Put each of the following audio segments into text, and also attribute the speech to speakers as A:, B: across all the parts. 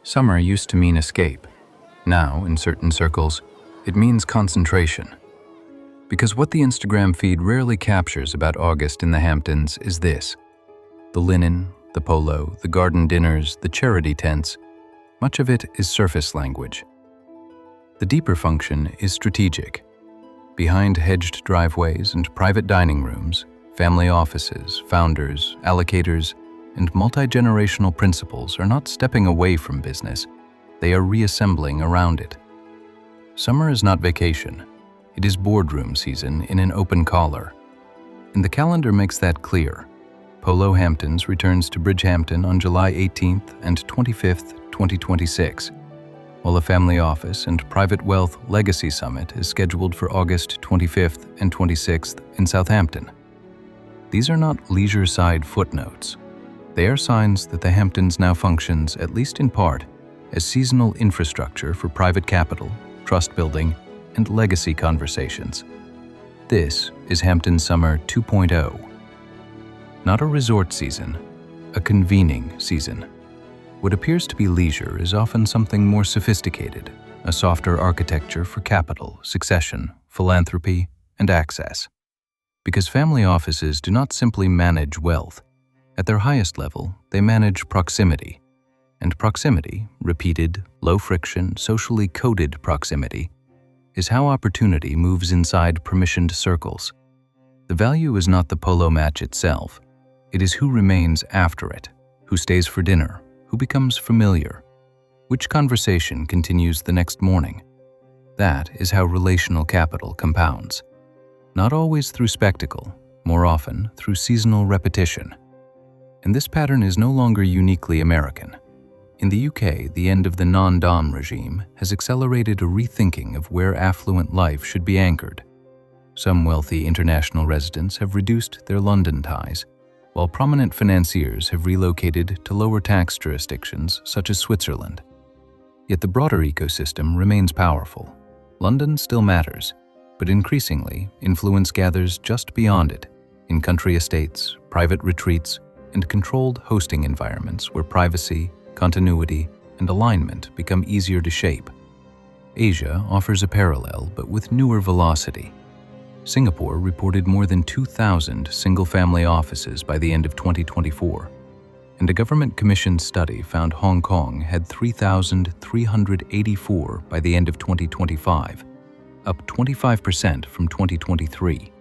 A: Summer used to mean escape. Now, in certain circles, it means concentration. Because what the Instagram feed rarely captures about August in the Hamptons is this: the linen, the polo, the garden dinners, the charity tents. Much of it is surface language. The deeper function is strategic. Behind hedged driveways and private dining rooms, family offices, founders, allocators, and multi-generational principals are not stepping away from business, they are reassembling around it. Summer is not vacation. It is boardroom season in an open collar. And the calendar makes that clear. Polo Hamptons returns to Bridgehampton on July 18th and 25th, 2026, while a family office and private wealth legacy summit is scheduled for August 25th and 26th in Southampton. These are not leisure-side footnotes. They are signs that the Hamptons now functions, at least in part, as seasonal infrastructure for private capital, trust building, and legacy conversations. This is Hampton Summer 2.0. Not a resort season, a convening season. What appears to be leisure is often something more sophisticated, a softer architecture for capital, succession, philanthropy, and access. Because family offices do not simply manage wealth. At their highest level, they manage proximity. And proximity, repeated, low-friction, socially coded proximity, is how opportunity moves inside permissioned circles. The value is not the polo match itself. It is who remains after it, who stays for dinner, who becomes familiar, which conversation continues the next morning. That is how relational capital compounds. Not always through spectacle, more often through seasonal repetition. And this pattern is no longer uniquely American. In the UK, the end of the non-dom regime has accelerated a rethinking of where affluent life should be anchored. Some wealthy international residents have reduced their London ties, while prominent financiers have relocated to lower tax jurisdictions such as Switzerland. Yet the broader ecosystem remains powerful. London still matters, but increasingly, influence gathers just beyond it, in country estates, private retreats, and controlled hosting environments where privacy, continuity, and alignment become easier to shape. Asia offers a parallel, but with newer velocity. Singapore reported more than 2,000 single-family offices by the end of 2024, and a government-commissioned study found Hong Kong had 3,384 by the end of 2025, up 25% from 2023.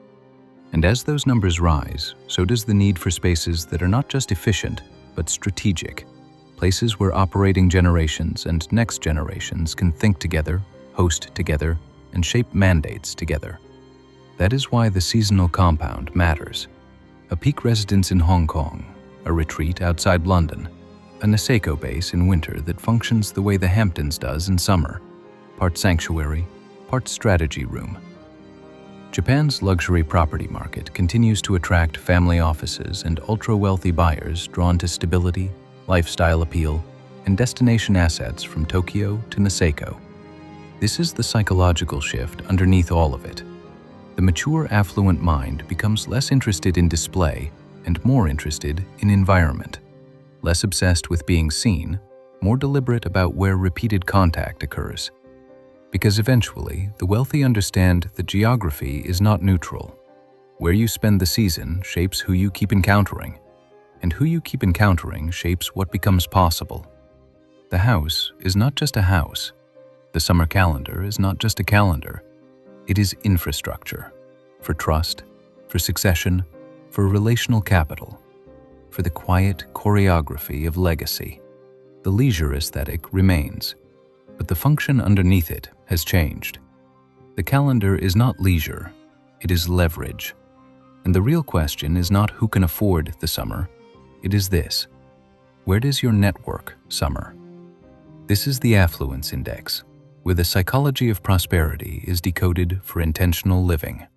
A: And as those numbers rise, so does the need for spaces that are not just efficient, but strategic. Places where operating generations and next generations can think together, host together, and shape mandates together. That is why the seasonal compound matters. A peak residence in Hong Kong, a retreat outside London, a Niseko base in winter that functions the way the Hamptons does in summer, part sanctuary, part strategy room. Japan's luxury property market continues to attract family offices and ultra-wealthy buyers drawn to stability, lifestyle appeal, and destination assets from Tokyo to Niseko. This is the psychological shift underneath all of it. The mature, affluent mind becomes less interested in display and more interested in environment, less obsessed with being seen, more deliberate about where repeated contact occurs. Because eventually, the wealthy understand that geography is not neutral. Where you spend the season shapes who you keep encountering, and who you keep encountering shapes what becomes possible. The house is not just a house. The summer calendar is not just a calendar. It is infrastructure for trust, for succession, for relational capital, for the quiet choreography of legacy. The leisure aesthetic remains, but the function underneath it has changed. The calendar is not leisure, it is leverage. And the real question is not who can afford the summer, it is this: where does your network summer? This is the Affluence Index, where the psychology of prosperity is decoded for intentional living.